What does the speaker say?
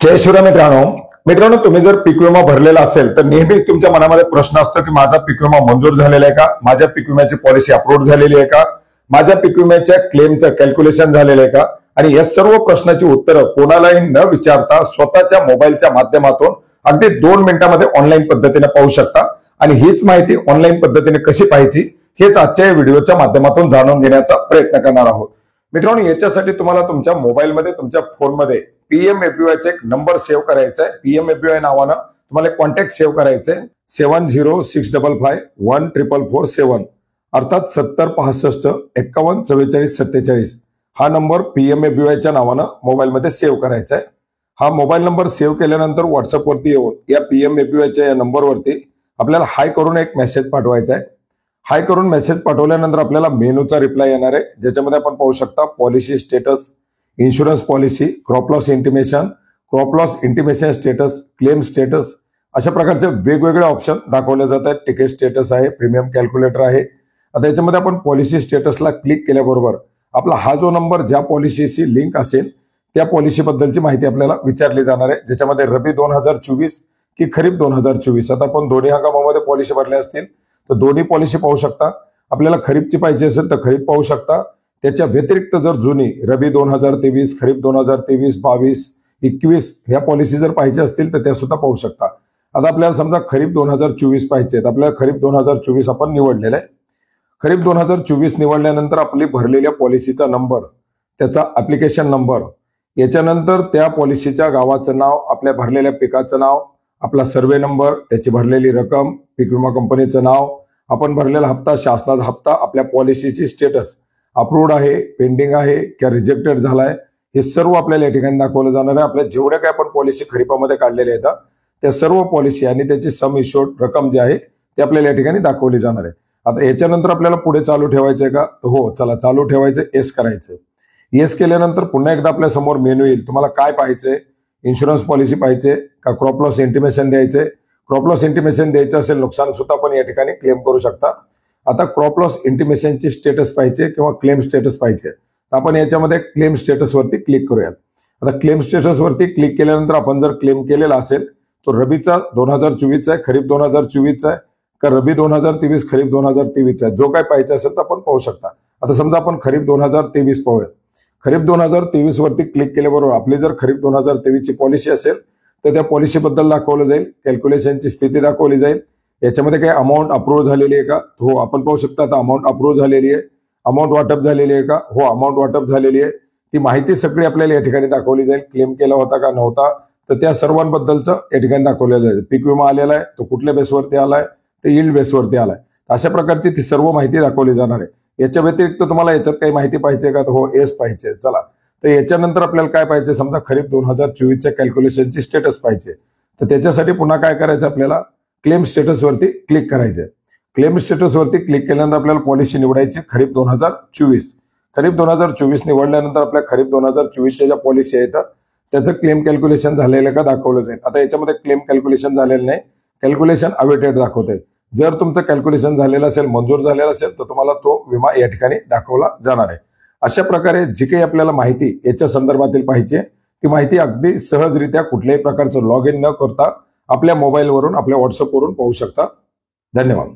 जय शिवराय मित्रांनो तुम्ही जर पीक विमा भरलेला असेल तर नेहमी तुमच्या मनामध्ये प्रश्न असतो की माझा पीक विमा मंजूर झालेला आहे का, माझ्या पीक विम्याची पॉलिसी अप्रूव्ह झालेली आहे का, माझ्या पीक विम्याच्या क्लेमचं कॅल्क्युलेशन झालेलं आहे का। आणि या सर्व प्रश्नाची उत्तरं कोणालाही न विचारता स्वतःच्या मोबाईलच्या माध्यमातून अगदी 2 मिनिटांमध्ये ऑनलाईन पद्धतीने पाहू शकता। आणि हीच माहिती ऑनलाईन पद्धतीने कशी पाहायची हेच आजच्या व्हिडिओच्या माध्यमातून जाणून घेण्याचा प्रयत्न करणार आहोत। मित्रांनो, याच्यासाठी तुम्हाला तुमच्या मोबाईलमध्ये तुमच्या फोनमध्ये PMAPY चा एक नंबर सेव्ह करायचा आहे। PMAPY नावानं तुम्हाला एक कॉन्टॅक्ट सेव्ह करायचं आहे 7065514447 अर्थात 7065514447 हा नंबर PMAPY च्या नावानं मोबाईलमध्ये सेव्ह करायचा आहे। हा मोबाईल नंबर सेव्ह केल्यानंतर WhatsApp वरती येऊन या PMAPY च्या या नंबरवरती आपल्याला हाय करून एक मेसेज पाठवायचा आहे। हाय करून मेसेज पाठवल्यानंतर आपल्याला मेनूचा रिप्लाय येणार आहे, ज्याच्यामध्ये आपण पाहू शकता policy status, insurance policy, crop loss intimation status, claim status अशा प्रकारचे वेगवेगळे ऑप्शन दाखवले जात आहेत। तिकीट स्टेटस आहे, प्रीमियम कॅल्क्युलेटर आहे। आता याच्यामध्ये आपण पॉलिसी स्टेटसला क्लिक केल्याबरोबर आपला हा जो नंबर ज्या पॉलिसीशी लिंक असेल त्या पॉलिसी बद्दलची माहिती आपल्याला विचारली जाणार आहे, ज्याच्यामध्ये रबी 2024 की खरीप 2024। आता आपण दोन्ही हंगामामध्ये पॉलिसी भरल्या असतील तर दोन्ही पॉलिसी पाहू शकता। आपल्याला खरीपची पाहिजे असेल तर खरीप पाहू शकता। त्याच्या व्यतिरिक्त जर जुनी रबी 2023, खरीप 2023, 22, 21 ह्या पॉलिसी जर पाहिजे असतील तर त्या सुद्धा पाहू शकता। आता आपल्याला समजा खरीप 2024 पाहिजे तर आपल्याला खरीप 2024 आपण निवडलेला आहे। खरीप 2024 निवडल्यानंतर आपली भरलेल्या पॉलिसीचा नंबर, त्याचा ऍप्लिकेशन नंबर, याच्यानंतर त्या पॉलिसीच्या गावाचं नाव, आपल्या भरलेल्या पिकाचं नाव, आपला सर्वे नंबर, त्याची भरलेली रक्कम, पीक विमा कंपनीचं नाव, आपण भरलेला हप्ता, शासनाचा हप्ता, आपल्या पॉलिसीची स्टेटस अप्रूव्ड आहे, पेंडिंग आहे किंवा रिजेक्टेड झालाय, हे सर्व आपल्याला या ठिकाणी दाखवलं जाणार आहे। आपल्या जेवढ्या काही आपण पॉलिसी खरीपामध्ये काढलेल्या आहेत त्या सर्व पॉलिसी आणि त्याची सम इश्युर्ड रक्कम जी आहे ती आपल्याला या ठिकाणी दाखवली जाणार आहे। आता याच्यानंतर आपल्याला पुढे चालू ठेवायचंय का, हो चला चालू ठेवायचंय, येस करायचंय। येस केल्यानंतर पुन्हा एकदा आपल्या समोर मेनू येईल। तुम्हाला काय पाहिजे, इन्शुरन्स पॉलिसी पाहिजे का क्रॉप लॉस इंटिमेशन द्यायचे। क्रॉप लॉस इंटिमेशन द्यायचं असेल, नुकसान सुद्धा आपण या ठिकाणी क्लेम करू शकता। आता क्रॉप लॉस इंटिमेशनची स्टेटस पाहिजे किंवा क्लेम स्टेटस पाहिजे तर आपण याच्यामध्ये क्लेम स्टेटस वरती क्लिक करूयात। आता क्लेम स्टेटस वरती क्लिक केल्यानंतर आपण जर क्लेम केलेला असेल तो रबीचा 2024 आहे, खरीप 2024 आहे का रबी 2023, खरीप 2023 आहे, जो काय पाहिजे असेल तर आपण पाहू शकता। आता समजा आपण खरीप 2023 पाहूयात। खरीप 2023 वरती क्लिक केल्याबरोबर आपली जर खरीप 2023 ची पॉलिसी असेल तर त्या पॉलिसी बद्दल दाखवलं जाईल, कॅल्क्युलेशनची स्थिती दाखवली जाईल। याच्यामध्ये काही अमाऊंट अप्रूव्ह झालेली आहे का, हो आपण पाहू शकता आता अमाऊंट अप्रूव्ह झालेली आहे। अमाऊंट वाटप झालेली आहे का, हो अमाऊंट वाटप झालेली आहे। ती माहिती सगळी आपल्याला या ठिकाणी दाखवली जाईल। क्लेम केला होता का नव्हता तर त्या सर्वांबद्दलचं या ठिकाणी दाखवलेलं आहे। पीक विमा आलेला आहे तो कुठल्या बेसवरती आलाय, तर यील्ड बेसवरती आलाय। अशा प्रकारची ती सर्व माहिती दाखवली जाणार आहे। याच्या व्यतिरिक्त तुम्हाला याच्यात काही माहिती पाहिजे का, तर हो येस पाहिजे। चला तर याच्यानंतर आपल्याला काय पाहिजे, समजा खरीप 2024 च्या कॅल्क्युलेशनची स्टेटस पाहिजे तर त्याच्यासाठी पुन्हा काय करायचं, आपल्याला क्लेम स्टेटस वरती क्लिक करायचंय। क्लेम स्टेटस वरती क्लिक केल्यानंतर आपल्याला पॉलिसी निवडायची खरीप 2024। खरीप 2024 निवडल्यानंतर आपल्या खरीप 2024 च्या ज्या पॉलिसी आहेत त्याचं क्लेम कॅल्क्युलेशन झालेलं का दाखवलं जाईल। आता याच्यामध्ये क्लेम कॅल्क्युलेशन झालेलं नाही, कॅल्क्युलेशन अवेटेड दाखवतंय। जर तुमचं कॅल्क्युलेशन झालेलं असेल, मंजूर झालेलं असेल तर तुम्हाला तो विमा या ठिकाणी दाखवला जाणार आहे। अशा प्रकारे जी काही आपल्याला माहिती याच्या संदर्भातील पाहिजे ती माहिती अगदी सहजरित्या कुठल्याही प्रकारचं लॉग इन न करता आपल्या मोबाईलवरून, आपल्या व्हॉट्सअपवरून पाहू शकता। धन्यवाद।